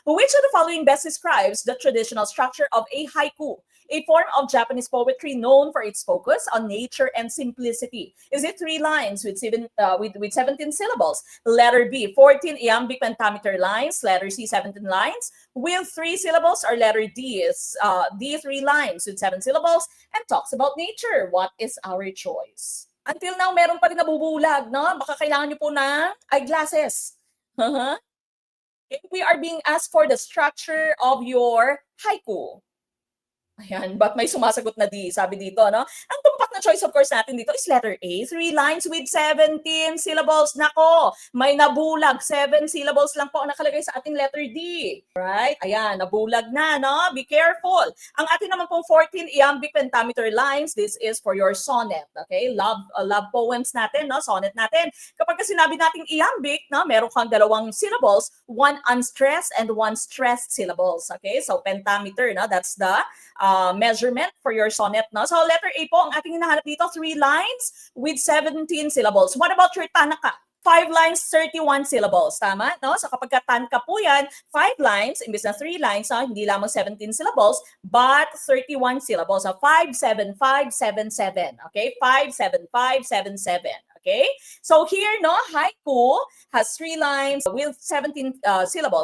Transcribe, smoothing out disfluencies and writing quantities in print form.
Which of the following best describes the traditional structure of a haiku, a form of Japanese poetry known for its focus on nature and simplicity? Is it 3 lines with 17 syllables? Letter B, 14 iambic pentameter lines. Letter C, 17 lines with 3 syllables. Or letter D is D, 3 lines with 7 syllables and talks about nature. What is our choice? Until now, meron pa rin nabubulag, no? Baka kailangan nyo po ng eyeglasses. If we are being asked for the structure of your haiku. Ayan, but may sumasagot na D, sabi dito, no? Ang tumpak na choice, of course, natin dito is letter A. 3 lines with 17 syllables. Nako, may nabulag. 7 syllables lang po ang nakalagay sa ating letter D. Right? Ayan, nabulag na, no? Be careful. Ang ating naman pong 14 iambic pentameter lines, this is for your sonnet. Okay? Love poems natin, no? Sonnet natin. Kapag sinabi nating iambic, no? Meron kang 2 syllables, 1 unstressed and 1 stressed syllables. Okay? So, pentameter, no? That's the measurement for your sonnet, no? So letter A po, ang ating hinahanap dito, 3 lines with 17 syllables. What about your tanaka? 5 lines, 31 syllables. Tama, no? So kapag tanka po yan, 5 lines, imbis na 3 lines, no? Hindi lamang 17 syllables, but 31 syllables. So 5, 7, 5, 7, 7. Okay? 5, 7, 5, 7, 7. Okay? So here, no, haiku has 3 lines with 17 syllables.